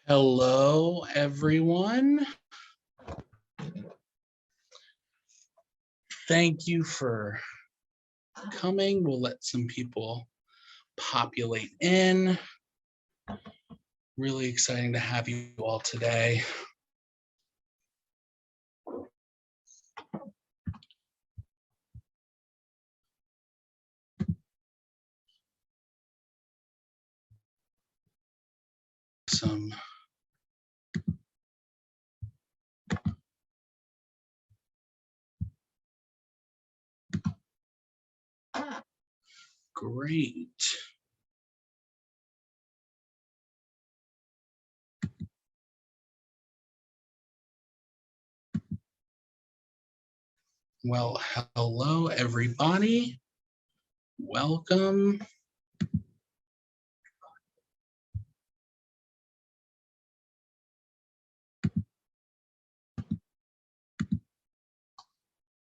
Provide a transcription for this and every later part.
Hello, everyone. Thank you for coming. We'll let some people populate in. Really exciting to have you all today. Some great. Well, hello, everybody. Welcome.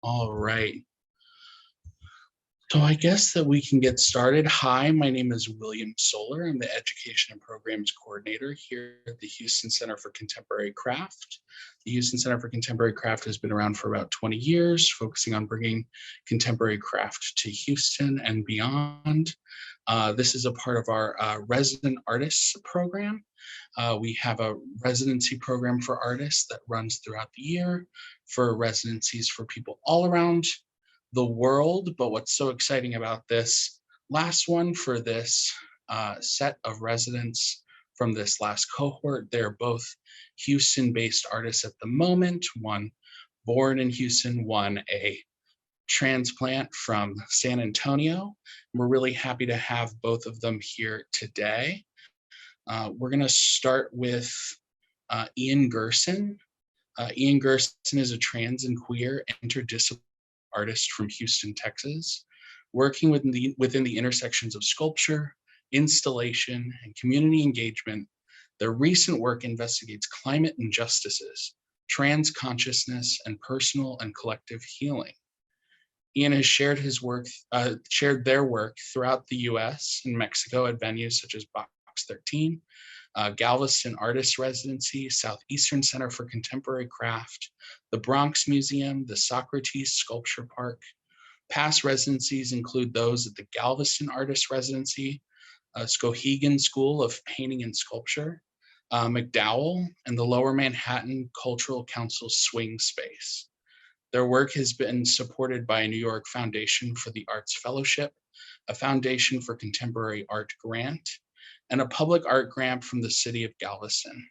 All right. So I guess that we can get started. Hi, my name is William Solar. I'm the Education and Programs Coordinator here at the Houston Center for Contemporary Craft. The Houston Center for Contemporary Craft has been around for about 20 years, focusing on bringing contemporary craft to Houston and beyond. This is a part of our Resident Artists program. We have a residency program for artists that runs throughout the year for residencies for people all around the world. But what's so exciting about this last one for this set of residents from this last cohort, they're both Houston-based artists at the moment, one born in Houston, one a transplant from San Antonio. We're really happy to have both of them here today. We're going to start with Ian Gerson. Ian Gerson is a trans and queer interdisciplinary artist from Houston, Texas, working within the intersections of sculpture, installation, and community engagement. Their recent work investigates climate injustices, trans consciousness, and personal and collective healing. Ian has shared their work throughout the U.S. and Mexico at venues such as Box 13, Galveston Artist Residency, Southeastern Center for Contemporary Craft, the Bronx Museum, the Socrates Sculpture Park. Past residencies include those at the Galveston Artist Residency, Skowhegan School of Painting and Sculpture, McDowell, and the Lower Manhattan Cultural Council Swing Space. Their work has been supported by a New York Foundation for the Arts Fellowship, a Foundation for Contemporary Art grant, and a public art grant from the city of Galveston.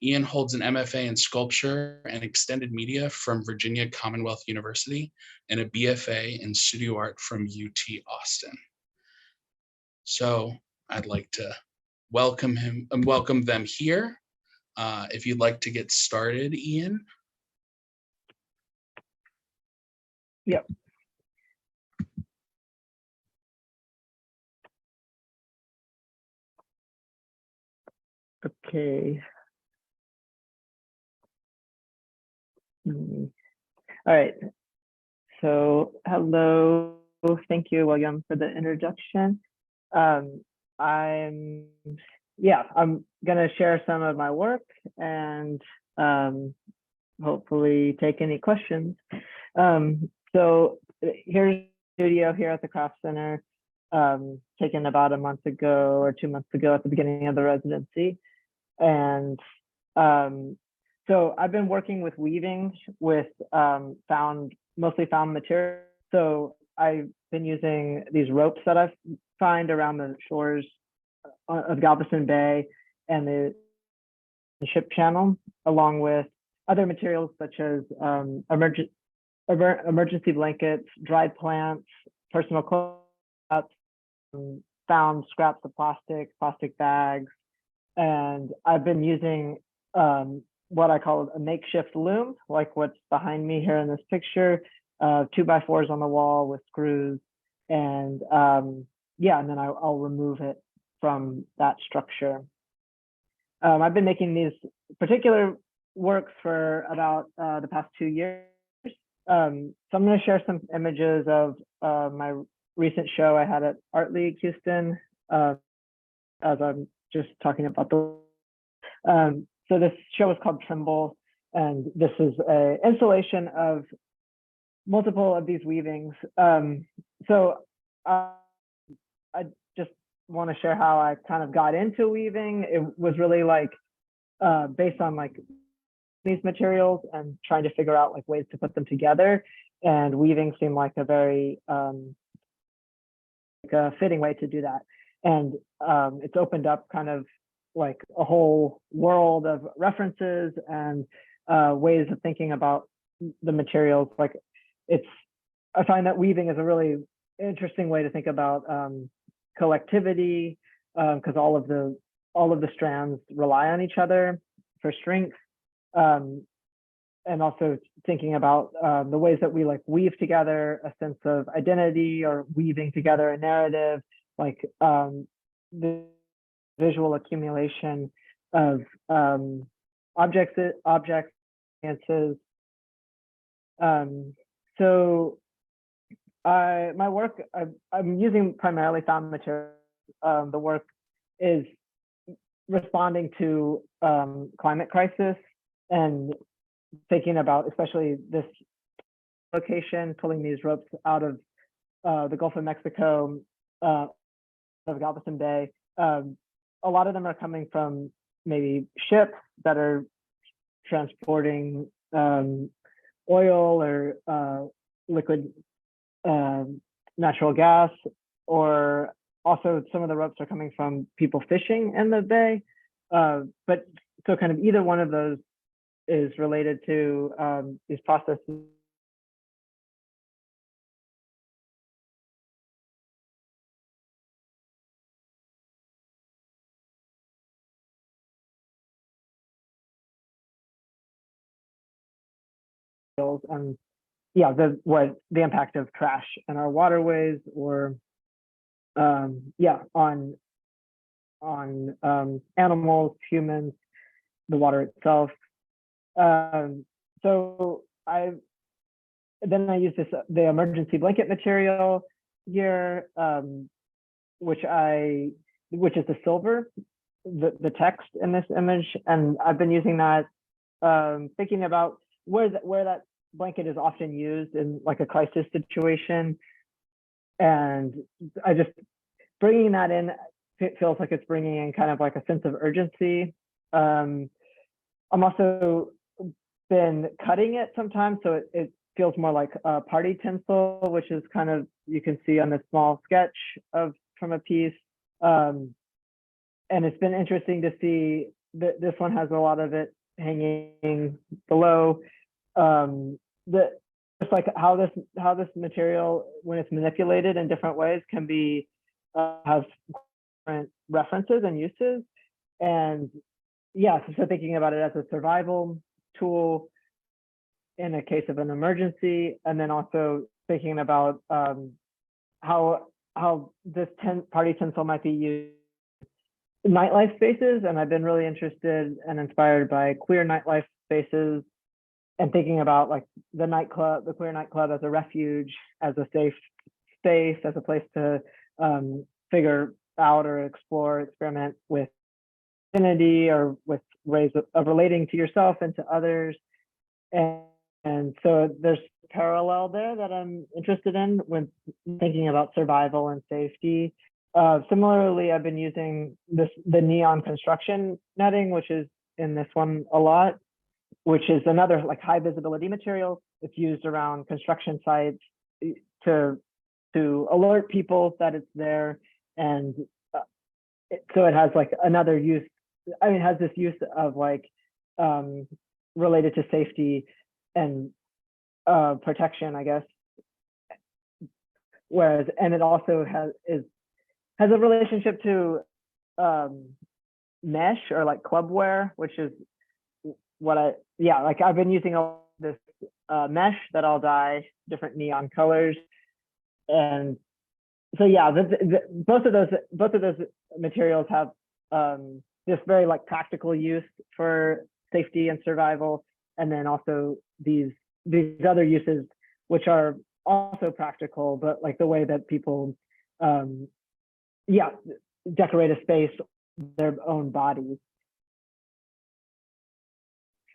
Ian holds an MFA in sculpture and extended media from Virginia Commonwealth University and a BFA in studio art from UT Austin. So I'd like to welcome them here. If you'd like to get started, Ian. Yep. Okay. All right. So hello. Thank you, William, for the introduction. I'm gonna share some of my work and hopefully take any questions. So here's the studio here at the Craft Center, taken about a month ago or 2 months ago at the beginning of the residency. And so I've been working with weaving with mostly found material. So I've been using these ropes that I find around the shores of Galveston Bay and the ship channel, along with other materials such as emergency blankets, dried plants, personal clothes, found scraps of plastic bags. And I've been using what I call a makeshift loom, like what's behind me here in this picture, 2x4s on the wall with screws. And and then I'll remove it from that structure. I've been making these particular works for about the past 2 years. So I'm going to share some images of my recent show I had at Art League Houston, as I'm just talking about the So this show is called Trimble, and this is an installation of multiple of these weavings. So I just want to share how I kind of got into weaving. It was really like based on like these materials and trying to figure out like ways to put them together. And weaving seemed like a very like a fitting way to do that. And it's opened up kind of like a whole world of references and ways of thinking about the materials. Like I find that weaving is a really interesting way to think about collectivity, because all of the strands rely on each other for strength. And also thinking about the ways that we like weave together a sense of identity, or weaving together a narrative, like the visual accumulation of objects, experiences. So my work, I'm using primarily found materials. The work is responding to climate crisis and thinking about, especially this location, pulling these ropes out of the Gulf of Mexico, of Galveston Bay. A lot of them are coming from maybe ships that are transporting oil or liquid natural gas, or also some of the ropes are coming from people fishing in the bay. But so kind of either one of those is related to these processes. And yeah, the impact of trash in our waterways, or yeah, on animals, humans, the water itself. So I use the emergency blanket material here, which is the silver, the text in this image, and I've been using that, thinking about where that blanket is often used in like a crisis situation, and I just bringing that in. It feels like it's bringing in kind of like a sense of urgency. I'm also been cutting it sometimes, so it feels more like party tinsel, which is kind of, you can see on this small sketch from a piece. And it's been interesting to see that this one has a lot of it hanging below. Just like how this material, when it's manipulated in different ways, can be has different references and uses. And yeah, so thinking about it as a survival tool in a case of an emergency, and then also thinking about how this party tinsel might be used in nightlife spaces. And I've been really interested and inspired by queer nightlife spaces, and thinking about like the queer nightclub as a refuge, as a safe space, as a place to figure out or explore, experiment with identity, or with ways of relating to yourself and to others. And so there's parallel there that I'm interested in when thinking about survival and safety. Similarly, I've been using the neon construction netting, which is in this one a lot, which is another like high visibility material. It's used around construction sites to alert people that it's there. And so it has like another use. I mean, it has this use of like related to safety and protection, I guess. Whereas, and it also has a relationship to mesh, or like clubwear, which is what like I've been using this mesh that I'll dye different neon colors. And so yeah, both of those materials have this very like practical use for safety and survival, and then also these other uses which are also practical, but like the way that people decorate a space, their own bodies.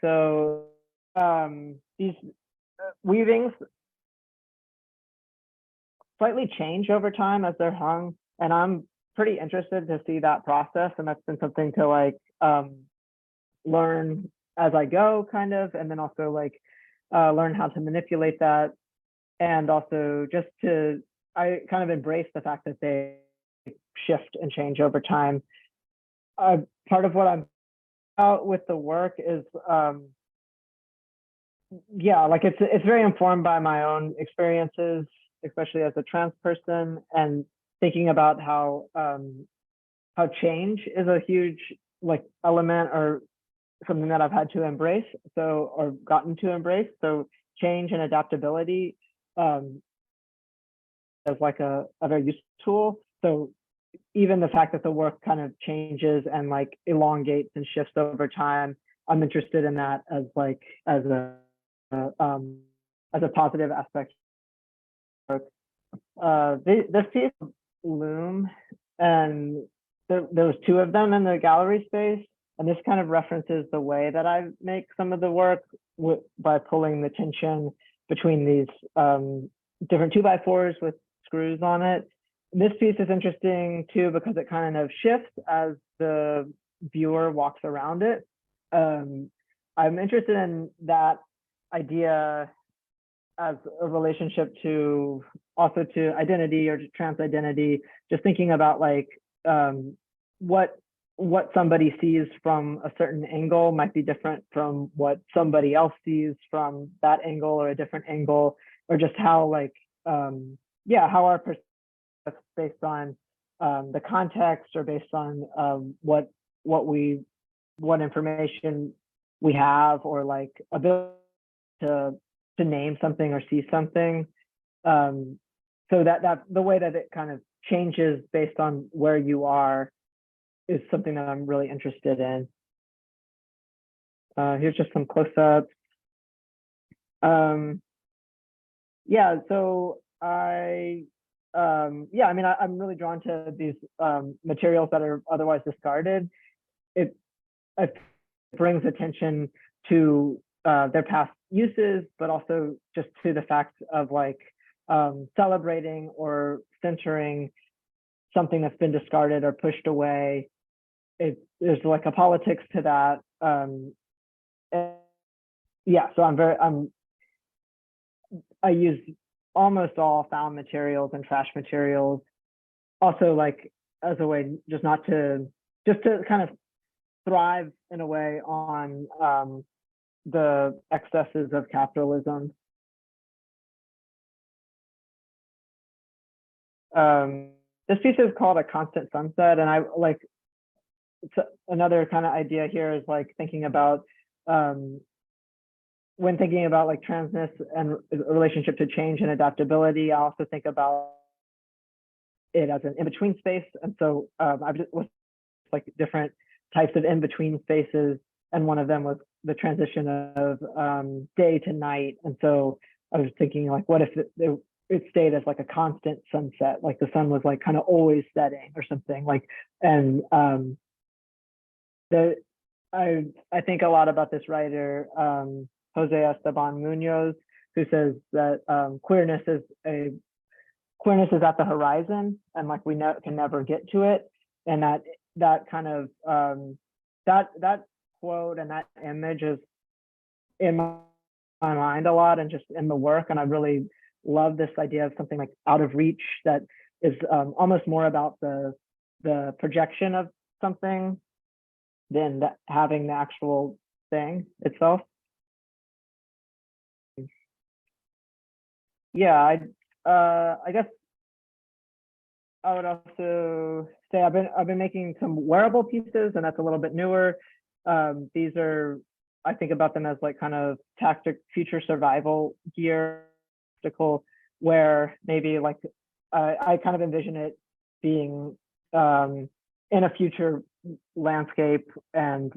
So these weavings slightly change over time as they're hung, and I'm pretty interested to see that process. And that's been something to like learn as I go, kind of, and then also like learn how to manipulate that, and also just to I kind of embrace the fact that they shift and change over time. Part of what I'm out with the work is yeah, like it's very informed by my own experiences, especially as a trans person, and thinking about how change is a huge like element or something that I've had to embrace, so or gotten to embrace. So change and adaptability as like a very useful tool. So even the fact that the work kind of changes and like elongates and shifts over time, I'm interested in that as like as a positive aspect. This piece of loom, and there was two of them in the gallery space, and this kind of references the way that I make some of the work by pulling the tension between these different 2x4s with screws on it. This piece is interesting too because it kind of shifts as the viewer walks around it. I'm interested in that idea as a relationship to also to identity or to trans identity, just thinking about like what somebody sees from a certain angle might be different from what somebody else sees from that angle or a different angle, or just how like yeah, how our perspective based on the context or based on what information we have, or like ability to name something or see something. So that the way that it kind of changes based on where you are is something that I'm really interested in. Here's just some close-ups. Yeah, so yeah, I mean, I'm really drawn to these materials that are otherwise discarded. It brings attention to their past uses, but also just to the fact of like celebrating or centering something that's been discarded or pushed away. There's like a politics to that. Yeah, so I use almost all found materials and trash materials, also like as a way just to kind of thrive in a way on the excesses of capitalism. This piece is called A Constant Sunset, and I like another kind of idea here is like thinking about when thinking about like transness and a relationship to change and adaptability. I also think about it as an in-between space, and so I've just was like different types of in-between spaces, and one of them was the transition of day to night. And so I was thinking like, what if it stayed as like a constant sunset, like the sun was like kind of always setting or something like, and I think a lot about this writer, Jose Esteban Munoz, who says that queerness is at the horizon, and like we can never get to it, and that kind of that quote and that image is in my mind a lot, and just in the work. And I really love this idea of something like out of reach that is almost more about the projection of something than having the actual thing itself. Yeah, I guess I would also say I've been making some wearable pieces, and that's a little bit newer. These are, I think about them as like kind of tactic future survival gear, where maybe like I kind of envision it being in a future landscape, and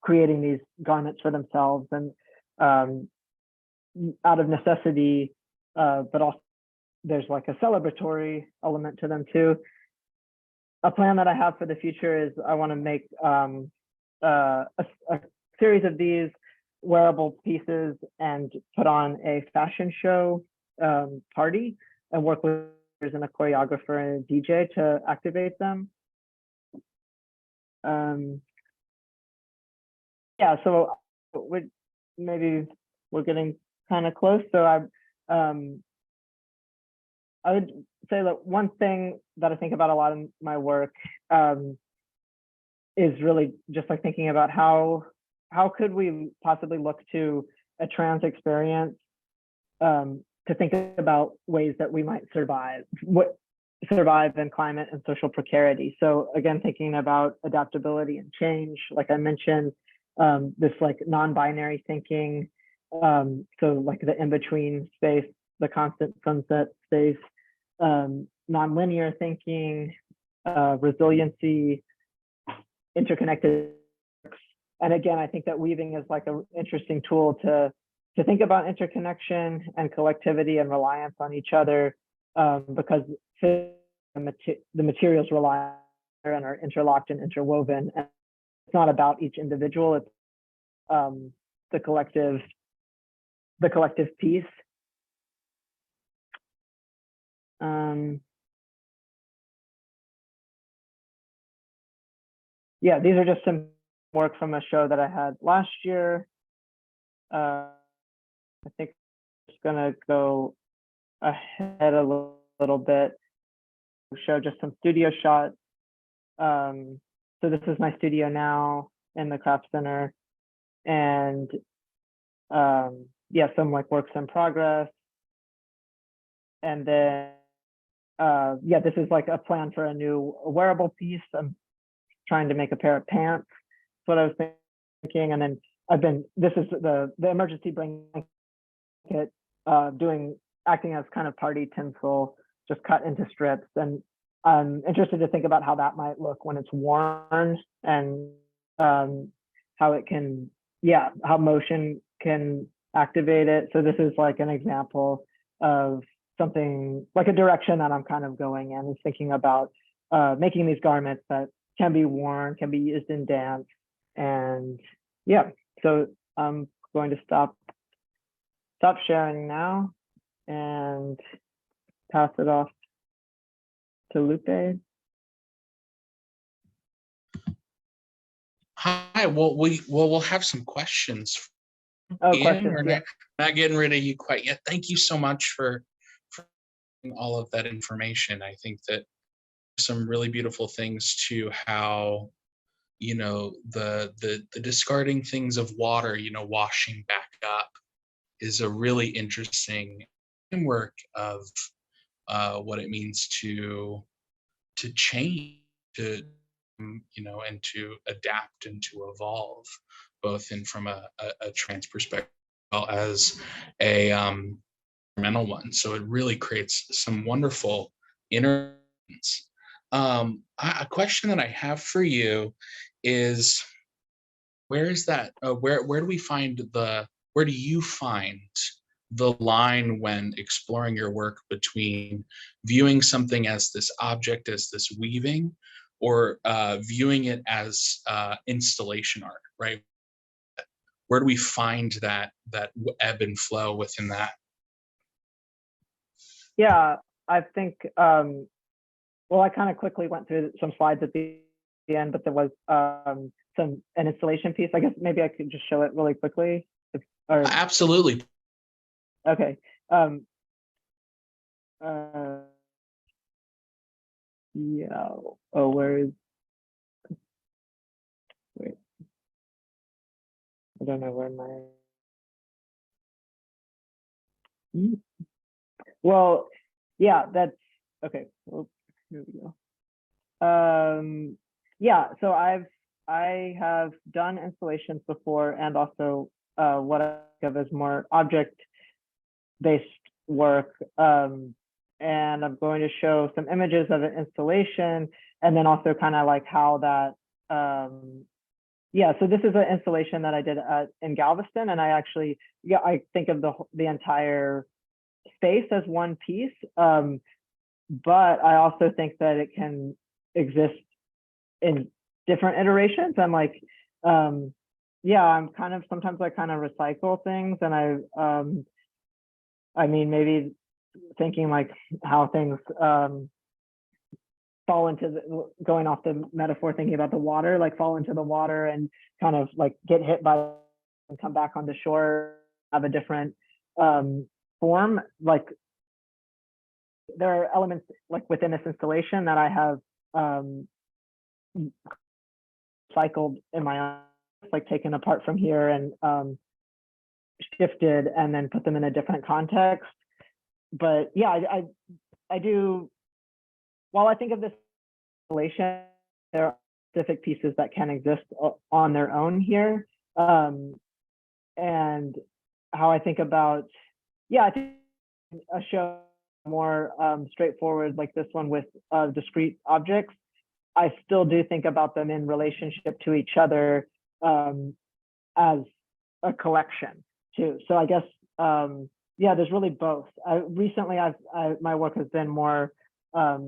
creating these garments for themselves, and out of necessity, but also there's like a celebratory element to them too. A plan that I have for the future is I want to make a series of these wearable pieces and put on a fashion show party and work with a choreographer and a DJ to activate them. Yeah, so maybe we're getting kind of close. So I would say that one thing that I think about a lot in my work is really just like thinking about how could we possibly look to a trans experience to think about ways that we might survive in climate and social precarity. So again, thinking about adaptability and change, like I mentioned, this like non-binary thinking, so like the in-between space, the constant sunset space, non-linear thinking, resiliency, interconnected. And again, I think that weaving is like an interesting tool to think about interconnection and collectivity and reliance on each other, because the materials rely and are interlocked and interwoven. And it's not about each individual; it's the collective piece. Yeah, these are just some work from a show that I had last year. I think I'm just gonna go ahead a little bit, show just some studio shots. So this is my studio now in the craft center, and yeah, some like works in progress. And then yeah, this is like a plan for a new wearable piece. I'm trying to make a pair of pants. That's what I was thinking. And then this is the emergency blanket, acting as kind of party tinsel, just cut into strips. And I'm interested to think about how that might look when it's worn, and how it can, yeah, how motion can activate it. So this is like an example of something like a direction that I'm kind of going in, is thinking about making these garments that can be worn, can be used in dance. And yeah, so I'm going to stop sharing now and pass it off to Lupe. Hi, well, we'll have some questions. Oh, Ian, questions, we're yeah. not getting rid of you quite yet. Thank you so much for all of that information. I think that some really beautiful things to how, you know, the discarding things of water, you know, washing back up is a really interesting framework of what it means to change, to you know, and to adapt and to evolve, both in from a trans perspective as well as a environmental one. So it really creates some wonderful interactions. A question that I have for you is, where is that? Where do we find where do you find the line when exploring your work between viewing something as this object, as this weaving, or viewing it as installation art, right? Where do we find that ebb and flow within that? Yeah, I think, well, I kind of quickly went through some slides at the end, but there was an installation piece. I guess maybe I could just show it really quickly. Absolutely. Okay. Yeah. Oh, where is? Wait. I don't know where my. Well, yeah, that's okay. Well, here we go. Yeah, so I have done installations before, and also what I think of as more object-based work. And I'm going to show some images of an installation, and then also kind of like how that, yeah, so this is an installation that I did in Galveston, and I actually, yeah, I think of the entire space as one piece, but I also think that it can exist in different iterations. I'm like, yeah, I'm kind of, sometimes I kind of recycle things, and I mean, maybe thinking like how things fall into going off the metaphor, thinking about the water, like fall into the water and kind of like get hit by and come back on the shore, have a different form. Like there are elements like within this installation that I have cycled in my own, like taken apart from here and shifted and then put them in a different context. But yeah, I do, while I think of this installation, there are specific pieces that can exist on their own here. And how I think about, yeah, I think a show more straightforward like this one with discrete objects, I still do think about them in relationship to each other as a collection too. So I guess, yeah, there's really both. Recently, my work has been more of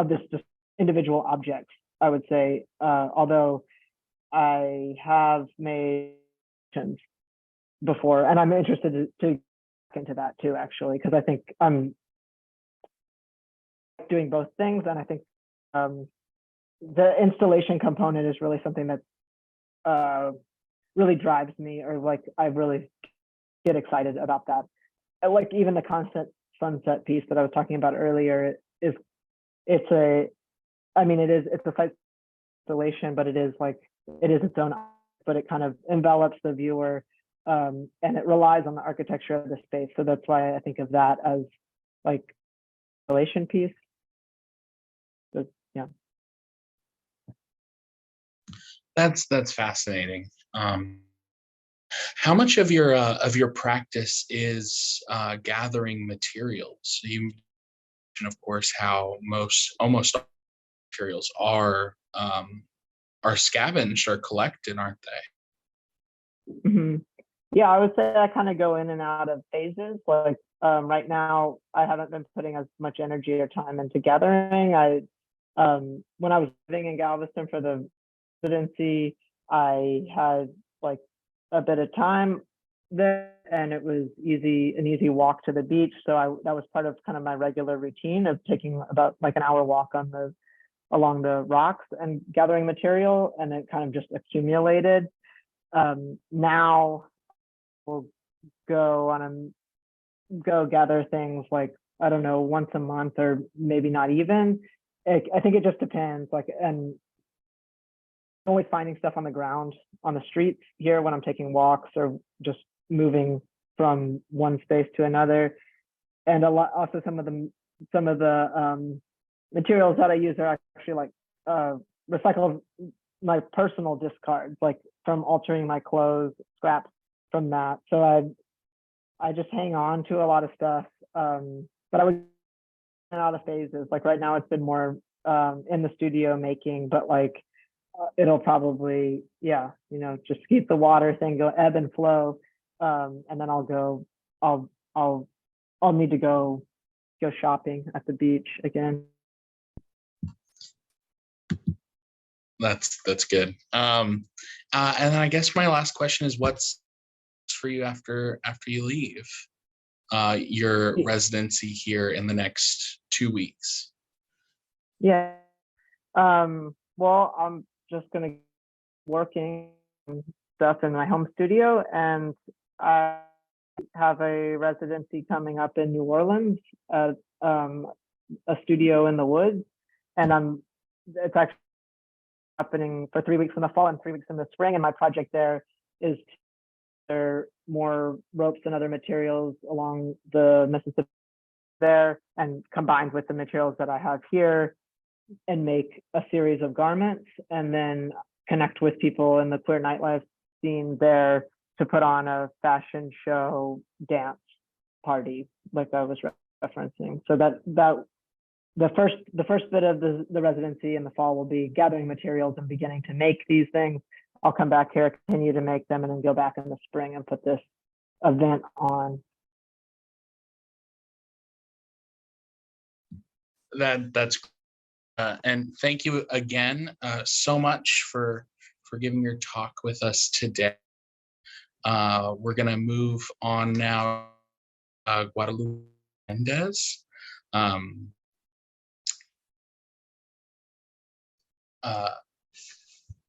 this just individual objects, I would say, although I have made before, and I'm interested to get into that too, actually, because I think I'm doing both things, and I think the installation component is really something that really drives me, or like I really get excited about that. Like even the constant sunset piece that I was talking about earlier is, it's a site installation, but it is its own, but it kind of envelops the viewer, and it relies on the architecture of the space. So that's why I think of that as like installation piece. But, yeah. That's fascinating. How much of your practice is gathering materials? You mentioned, of course, how almost all materials are scavenged or collected, aren't they? Mm-hmm. Yeah, I would say I kind of go in and out of phases. Like right now, I haven't been putting as much energy or time into gathering. When I was living in Galveston for the residency, I had like a bit of time there, and it was an easy walk to the beach. So that was part of kind of my regular routine of taking about like an hour walk along the rocks and gathering material, and it kind of just accumulated. Now we'll go gather things like, I don't know, once a month or maybe not even. I think it just depends. Like, and I'm always finding stuff on the ground, on the streets here when I'm taking walks or just moving from one space to another. And a lot, also some of the materials that I use are actually like recycled, my personal discards, like from altering my clothes, scraps from that. So I just hang on to a lot of stuff, but I would in out of phases. Like right now, it's been more in the studio making, but like it'll probably, yeah, just keep the water thing go, ebb and flow, and then I'll need to go shopping at the beach again. That's good. And then I guess my last question is, what's for you after you leave your residency here in the next 2 weeks? Yeah. Well, I'm just gonna working stuff in my home studio, and I have a residency coming up in New Orleans at a studio in the woods, and it's actually happening for 3 weeks in the fall and 3 weeks in the spring. And my project there is more ropes and other materials along the Mississippi there, and combined with the materials that I have here, and make a series of garments, and then connect with people in the queer nightlife scene there to put on a fashion show dance party, like I was referencing. So that the first bit of the residency in the fall will be gathering materials and beginning to make these things. I'll come back here, continue to make them, and then go back in the spring and put this event on. That's and thank you again so much for for giving your talk with us today. We're going to move on now. Guadalupe Hernandez.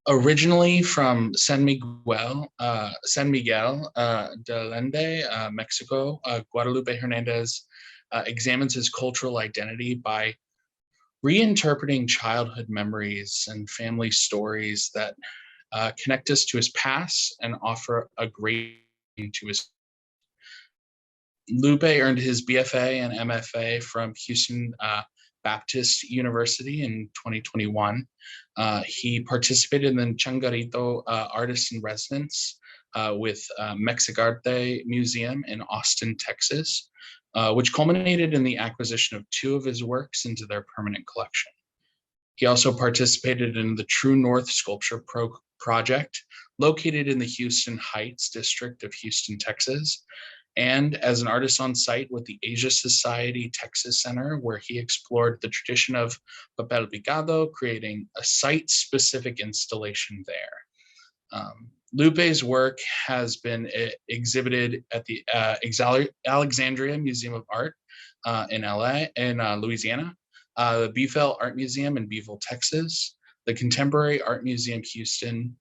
Originally from San Miguel de Allende, Mexico, Guadalupe Hernandez examines his cultural identity by reinterpreting childhood memories and family stories that connect us to his past and offer a great to his. Lupe earned his BFA and MFA from Houston Baptist University in 2021. He participated in the Changarito Artist in Residence with Mexicarte Museum in Austin, Texas, which culminated in the acquisition of 2 of his works into their permanent collection. He also participated in the True North Sculpture Project, located in the Houston Heights district of Houston, Texas, and as an artist on site with the Asia Society Texas Center, where he explored the tradition of papel picado, creating a site-specific installation there. Lupe's work has been exhibited at the Alexandria Museum of Art in Louisiana, the Beeville Art Museum in Beeville, Texas, the Contemporary Art Museum Houston,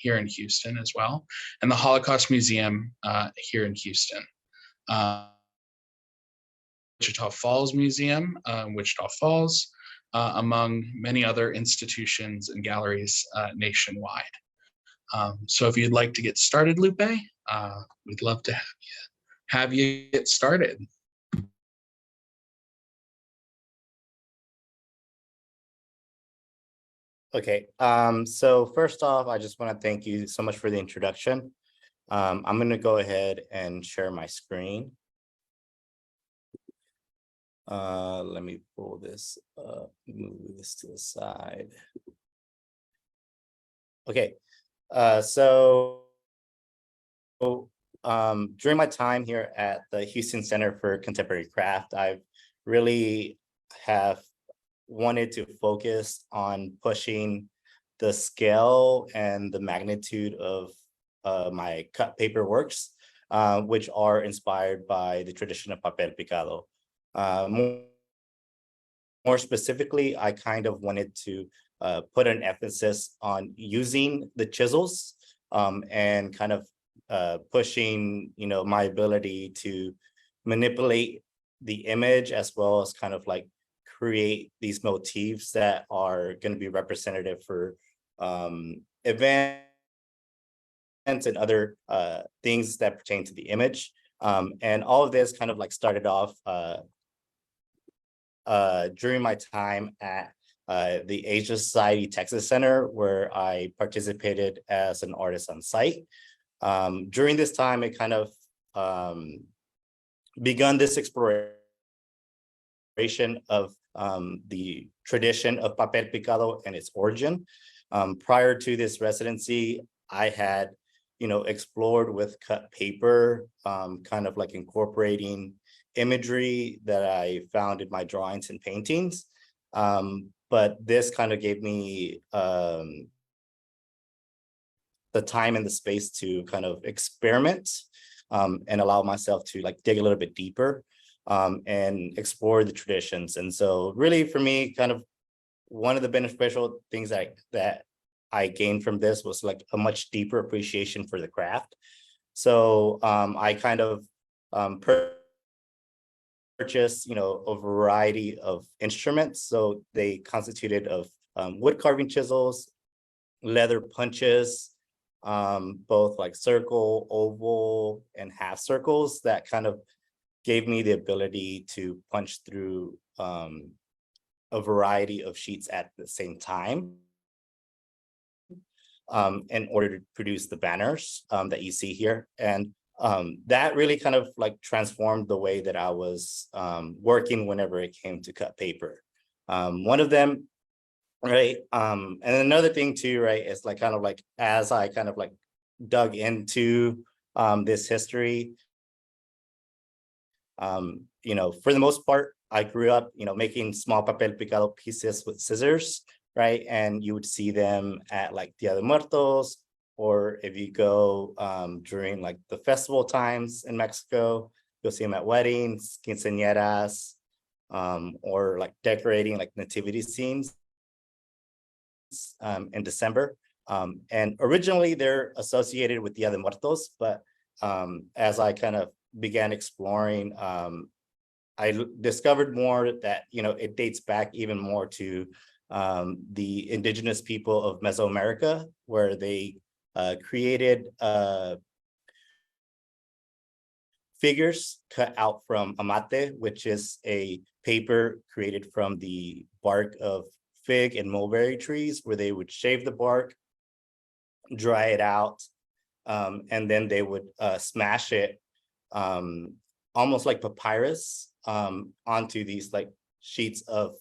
here in Houston as well, and the Holocaust Museum here in Houston. Wichita Falls Museum, Wichita Falls, among many other institutions and galleries nationwide. So if you'd like to get started, Lupe, we'd love to have you get started. Okay, so first off, I just want to thank you so much for the introduction. I'm going to go ahead and share my screen. Let me pull this up, move this to the side. Okay, so during my time here at the Houston Center for Contemporary Craft, I've really have wanted to focus on pushing the scale and the magnitude of my cut paper works, which are inspired by the tradition of papel picado. More specifically, I kind of wanted to put an emphasis on using the chisels and kind of pushing, my ability to manipulate the image as well as kind of like create these motifs that are going to be representative for events and other things that pertain to the image. And all of this kind of like started off during my time at the Asia Society Texas Center, where I participated as an artist on site. During this time, it kind of begun this exploration of the tradition of papel picado and its origin. Prior to this residency, I had, explored with cut paper, kind of like incorporating imagery that I found in my drawings and paintings. But this kind of gave me the time and the space to kind of experiment and allow myself to like dig a little bit deeper and explore the traditions. And so really for me, kind of one of the beneficial things that I gained from this was like a much deeper appreciation for the craft. So I kind of purchased, a variety of instruments. So they constituted of wood carving chisels, leather punches, both like circle, oval, and half circles that kind of gave me the ability to punch through a variety of sheets at the same time in order to produce the banners that you see here. And that really kind of like transformed the way that I was working whenever it came to cut paper. One of them, right? And another thing too, right, is like kind of like as I kind of like dug into this history, for the most part, I grew up, making small papel picado pieces with scissors, right? And you would see them at like Dia de Muertos, or if you go during like the festival times in Mexico, you'll see them at weddings, quinceañeras, or like decorating like nativity scenes in December. And originally they're associated with Dia de Muertos, but as I kind of began exploring, I discovered more that, it dates back even more to the indigenous people of Mesoamerica, where they created figures cut out from amate, which is a paper created from the bark of fig and mulberry trees, where they would shave the bark, dry it out, and then they would smash it almost like papyrus onto these like sheets of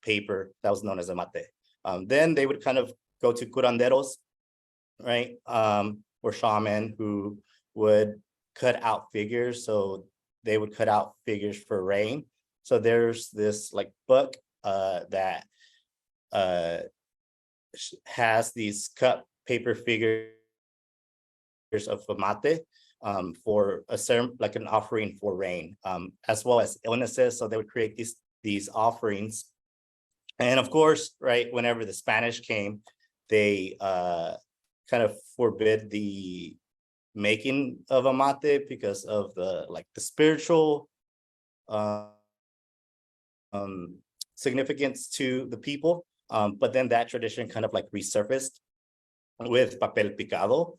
paper that was known as amate. Then they would kind of go to curanderos, right? Or shaman who would cut out figures. So they would cut out figures for rain. So there's this like book that has these cut paper figures of amate for a certain, like an offering for rain, as well as illnesses. So they would create these offerings. And of course, right, whenever the Spanish came, they kind of forbid the making of amate because of the spiritual significance to the people. But then that tradition kind of like resurfaced with papel picado.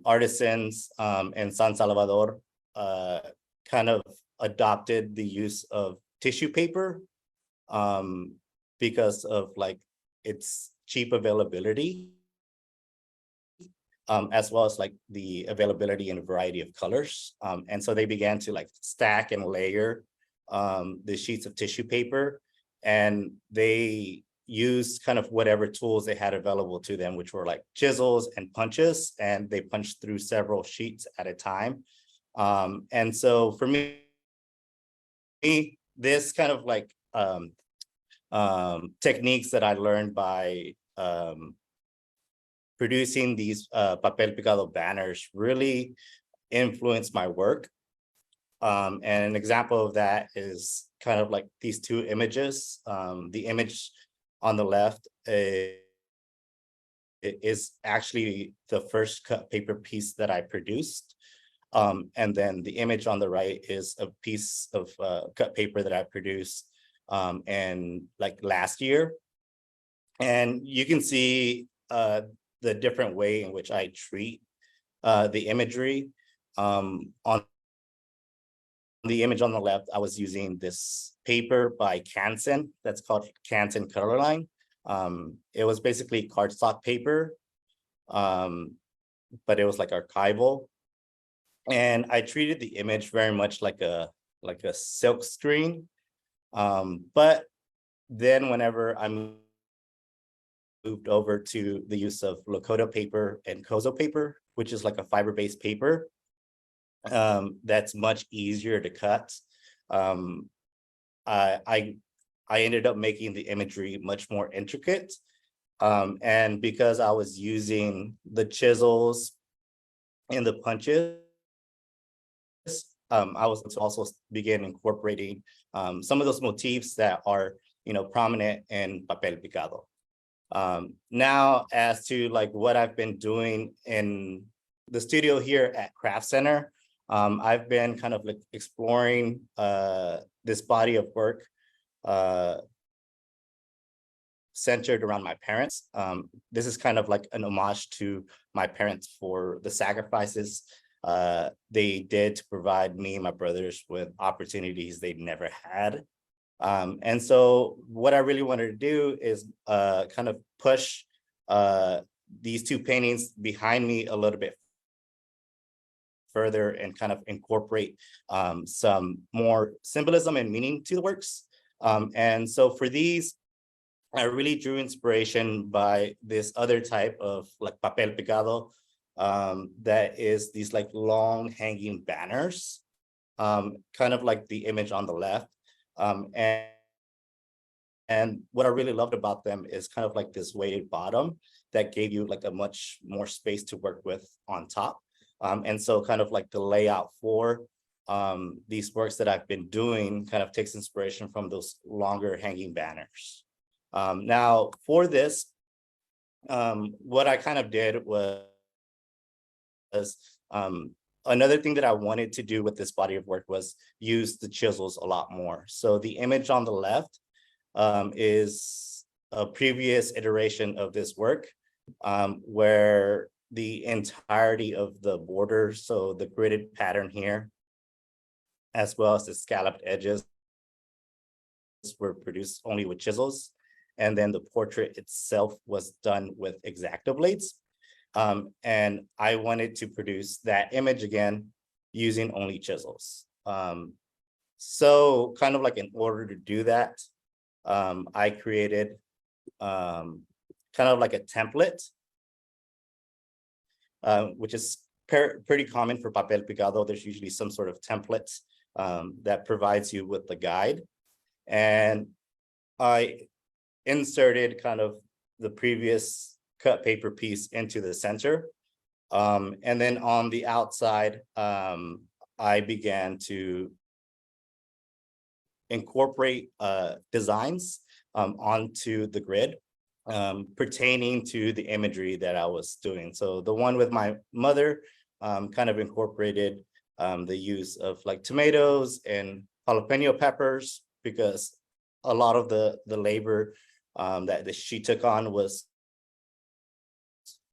Artisans in San Salvador kind of adopted the use of tissue paper because of like its cheap availability, as well as like the availability in a variety of colors. And so they began to like stack and layer the sheets of tissue paper, and they used kind of whatever tools they had available to them, which were like chisels and punches, and they punched through several sheets at a time. And so for me, this kind of like techniques that I learned by producing these papel picado banners really influenced my work. And an example of that is kind of like these two images. The image on the left is actually the first cut paper piece that I produced. And then the image on the right is a piece of cut paper that I produced and like last year. And you can see the different way in which I treat the imagery. On the image on the left, I was using this paper by Canson that's called Canson Colorline. It was basically cardstock paper, but it was like archival. And I treated the image very much like a silk screen. But then whenever I moved over to the use of Lakota paper and Kozo paper, which is like a fiber-based paper, that's much easier to cut. I ended up making the imagery much more intricate. And because I was using the chisels and the punches, I was to also begin incorporating some of those motifs that are, prominent in papel picado. Now, as to like what I've been doing in the studio here at Craft Center, I've been kind of like exploring this body of work centered around my parents. This is kind of like an homage to my parents for the sacrifices they did to provide me and my brothers with opportunities they'd never had. And so what I really wanted to do is kind of push these two paintings behind me a little bit further and kind of incorporate some more symbolism and meaning to the works. And so for these, I really drew inspiration by this other type of like papel picado that is these like long hanging banners, kind of like the image on the left. And And what I really loved about them is kind of like this weighted bottom that gave you like a much more space to work with on top. And so kind of like the layout for these works that I've been doing kind of takes inspiration from those longer hanging banners. Now for this, what I kind of did was another thing that I wanted to do with this body of work was use the chisels a lot more. So the image on the left is a previous iteration of this work, where the entirety of the border, so the gridded pattern here, as well as the scalloped edges, were produced only with chisels. And then the portrait itself was done with X-Acto blades. And I wanted to produce that image again using only chisels. So kind of like in order to do that, I created kind of like a template, which is pretty common for papel picado. There's usually some sort of template that provides you with the guide. And I inserted kind of the previous cut paper piece into the center. And then on the outside, I began to incorporate designs onto the grid pertaining to the imagery that I was doing. So the one with my mother kind of incorporated the use of like tomatoes and jalapeno peppers, because a lot of the labor that she took on was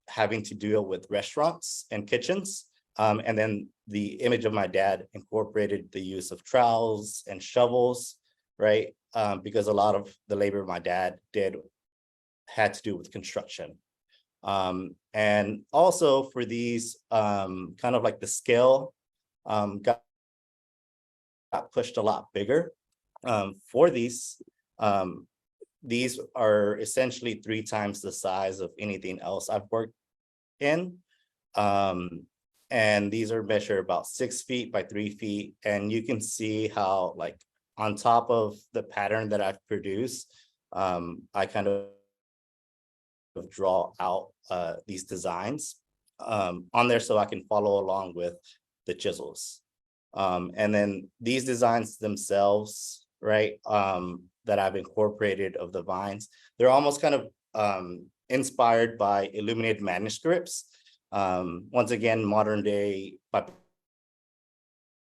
having to deal with restaurants and kitchens. And then the image of my dad incorporated the use of trowels and shovels, right? Because a lot of the labor my dad did had to do with construction. And also for these, kind of like the scale got pushed a lot bigger. For these are essentially 3 times the size of anything else I've worked in. And these are measured about 6 feet by 3 feet. And you can see how like on top of the pattern that I've produced, I kind of draw out these designs on there so I can follow along with the chisels. And then these designs themselves, right, that I've incorporated of the vines, they're almost kind of inspired by illuminated manuscripts. Once again, modern day papel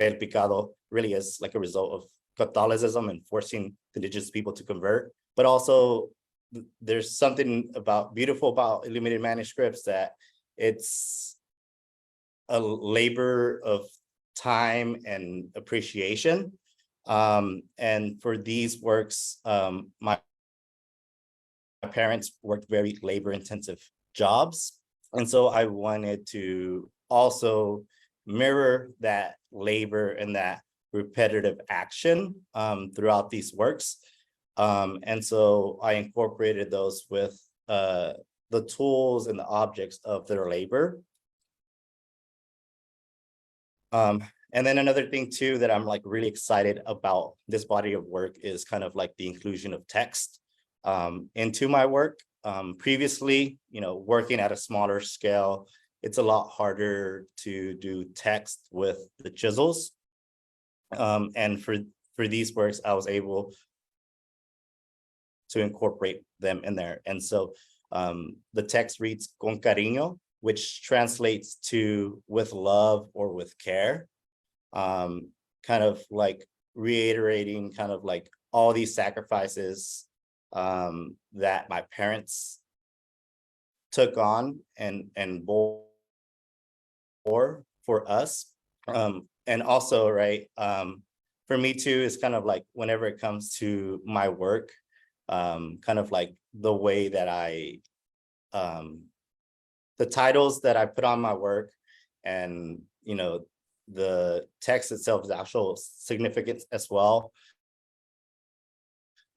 picado really is like a result of Catholicism and forcing indigenous people to convert. But also there's something beautiful about illuminated manuscripts, that it's a labor of time and appreciation. And for these works, my parents worked very labor-intensive jobs. And so I wanted to also mirror that labor and that repetitive action throughout these works. And so I incorporated those with the tools and the objects of their labor. And then another thing too that I'm like really excited about this body of work is kind of like the inclusion of text into my work. Previously, working at a smaller scale, it's a lot harder to do text with the chisels. And for these works, I was able to incorporate them in there. And so the text reads con cariño, which translates to with love or with care. Kind of like reiterating kind of like all these sacrifices that my parents took on and bore for us. And also, right, for me too, is kind of like whenever it comes to my work, kind of like the way that the titles that I put on my work, and the text itself is actual significance as well.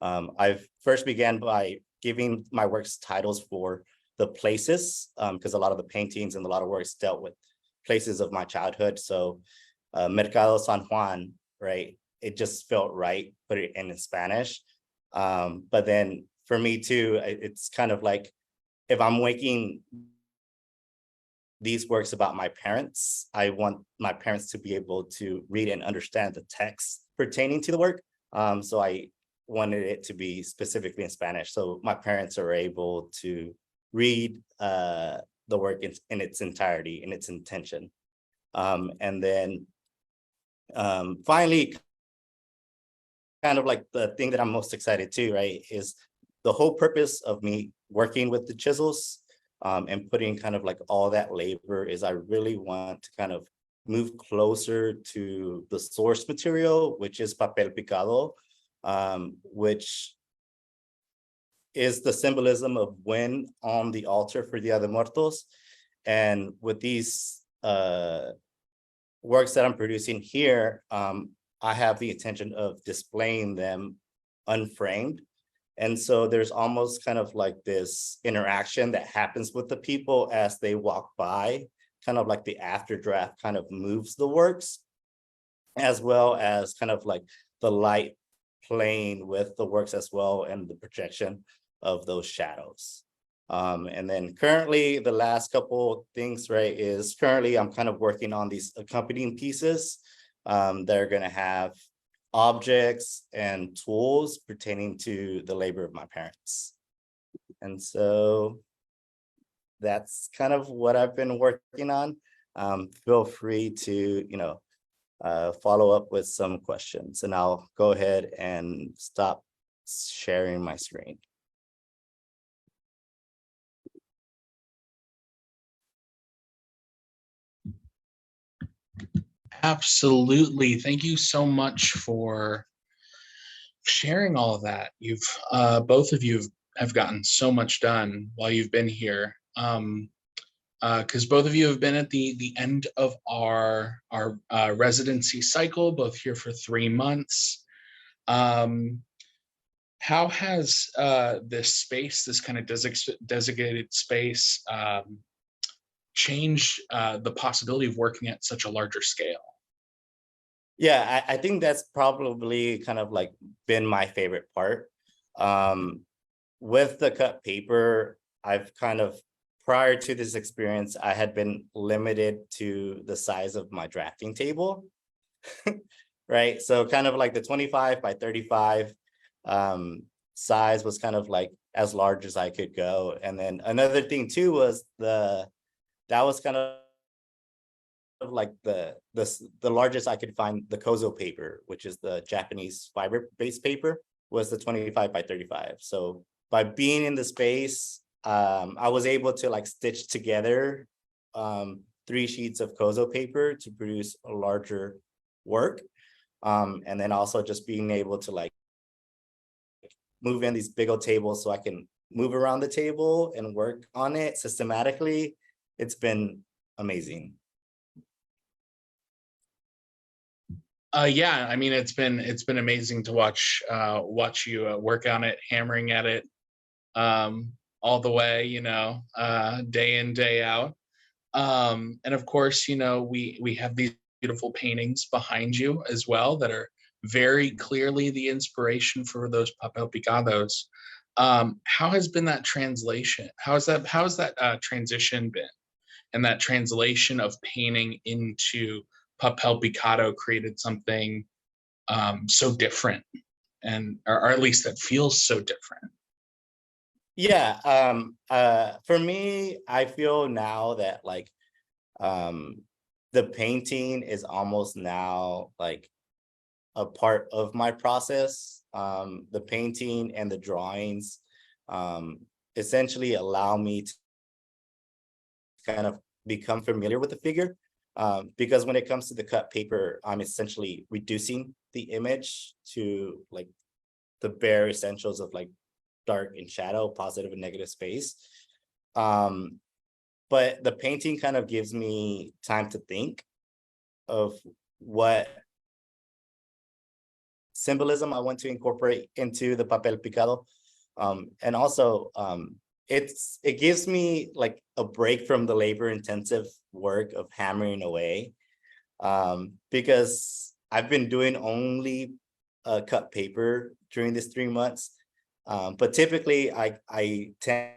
I've first began by giving my works titles for the places, because a lot of the paintings and a lot of works dealt with places of my childhood. So Mercado San Juan, right? It just felt right, put it in Spanish. But then for me too, it's kind of like, if I'm making these works about my parents, I want my parents to be able to read and understand the text pertaining to the work. So I wanted it to be specifically in Spanish, so my parents are able to read the work in its entirety, in its intention. And then finally, kind of like the thing that I'm most excited to, right, is the whole purpose of me working with the chisels and putting kind of like all that labor is I really want to kind of move closer to the source material, which is papel picado, which is the symbolism of when on the altar for Dia de Muertos. And with these works that I'm producing here, I have the intention of displaying them unframed. And so there's almost kind of like this interaction that happens with the people as they walk by, kind of like the after draft kind of moves the works, as well as kind of like the light playing with the works as well, and the projection of those shadows. And then currently the last couple things, right, is currently I'm kind of working on these accompanying pieces that are going to have objects and tools pertaining to the labor of my parents. And so that's kind of what I've been working on. Feel free to, follow up with some questions, and I'll go ahead and stop sharing my screen. Absolutely. Thank you so much for sharing all of that. You've both of you have gotten so much done while you've been here. Because both of you have been at the end of our residency cycle, both here for 3 months. How has this space, this kind of designated space, changed the possibility of working at such a larger scale? Yeah, I think that's probably kind of like been my favorite part. With the cut paper, I've kind of, prior to this experience, I had been limited to the size of my drafting table, right? So kind of like the 25 by 35 size was kind of like as large as I could go. And then another thing too was that was kind of like the largest I could find. The kozo paper, which is the Japanese fiber-based paper, was the 25 by 35. So by being in the space, I was able to like stitch together 3 sheets of kozo paper to produce a larger work. And then also just being able to like move in these big old tables so I can move around the table and work on it systematically. It's been amazing. Yeah, I mean, it's been amazing to watch you work on it, hammering at it all the way, day in, day out. And of course, we have these beautiful paintings behind you as well that are very clearly the inspiration for those papel picados. How has been that translation? How has that transition been? And that translation of painting into papel picado created something so different, or at least that feels so different. Yeah, for me, I feel now that like the painting is almost now like a part of my process. The painting and the drawings essentially allow me to kind of become familiar with the figure. Because when it comes to the cut paper, I'm essentially reducing the image to like the bare essentials of like dark and shadow, positive and negative space. But the painting kind of gives me time to think of what symbolism I want to incorporate into the papel picado. And also it gives me like a break from the labor intensive work of hammering away, because I've been doing only cut paper during this 3 months. But typically I tend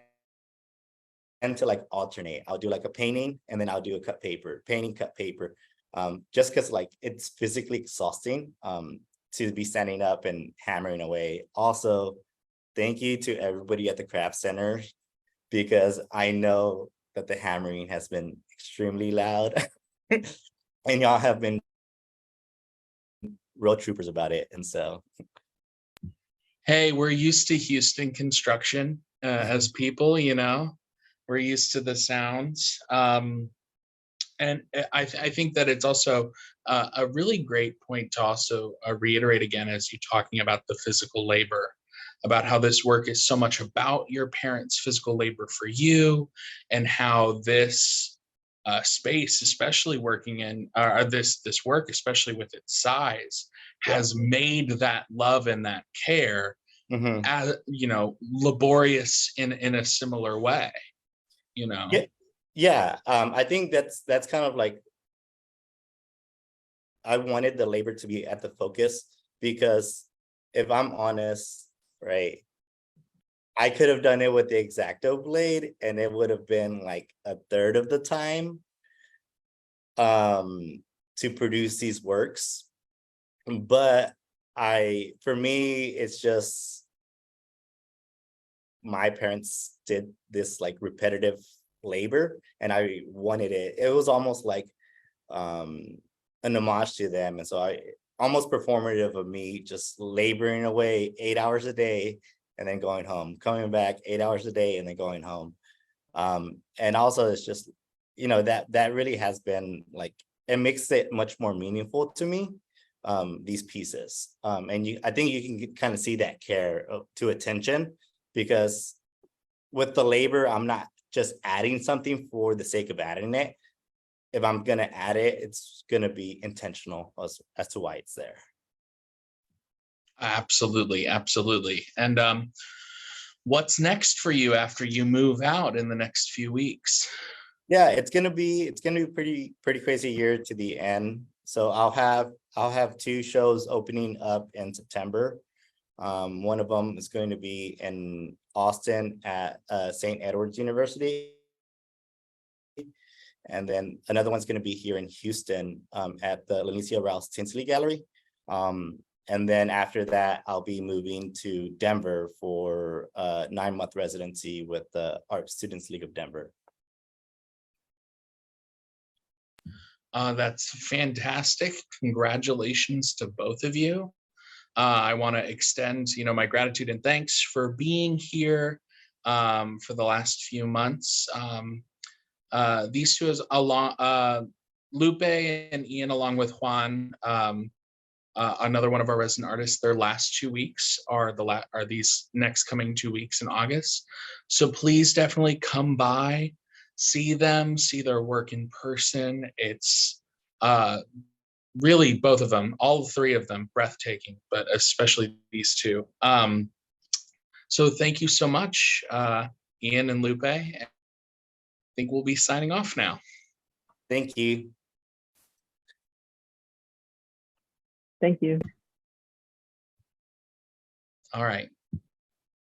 to like alternate. I'll do like a painting and then I'll do a cut paper, painting, cut paper. Just because like it's physically exhausting to be standing up and hammering away. Also, thank you to everybody at the craft center, because I know that the hammering has been extremely loud and y'all have been real troopers about it. And so, Hey, we're used to Houston construction as people, you know, we're used to the sounds. And I think that it's also a really great point to also reiterate again, as you're talking about the physical labor, about how this work is so much about your parents' physical labor for you, and how this space, especially working in this work, especially with its size, has made that love and that care, as you know, laborious in a similar way, you know. Yeah, I think that's kind of like, I wanted the labor to be at the focus, because if I'm honest, right, I could have done it with the X-Acto blade and it would have been like a third of the time to produce these works. But for me, it's just, my parents did this like repetitive labor and I wanted it. It was almost like an homage to them. And so I almost performative of me just laboring away 8 hours a day and then going home, coming back 8 hours a day and then going home. And also it's just, you know, that really has been like, it makes it much more meaningful to me, these pieces. And I think you can kind of see that care to attention, because with the labor, I'm not just adding something for the sake of adding it. If I'm going to add it, it's going to be intentional as to why it's there. Absolutely, absolutely. And what's next for you after you move out in the next few weeks? Yeah, it's gonna be pretty crazy year to the end. So I'll have 2 shows opening up in September. One of them is going to be in Austin at St. Edward's University. And then another one's going to be here in Houston at the Lenicia Rouse Tinsley Gallery. And then after that, I'll be moving to Denver for a 9-month residency with the Art Students League of Denver. That's fantastic. Congratulations to both of you. I want to extend, you know, my gratitude and thanks for being here for the last few months. These two is along Lupe and Ian, along with Juan, another one of our resident artists. Their last 2 weeks are these next coming 2 weeks in August. So please definitely come by, see them, see their work in person. It's really both of them, all 3 of them, breathtaking, but especially these 2. So thank you so much, Ian and Lupe. I think we'll be signing off now. Thank you. Thank you. All right.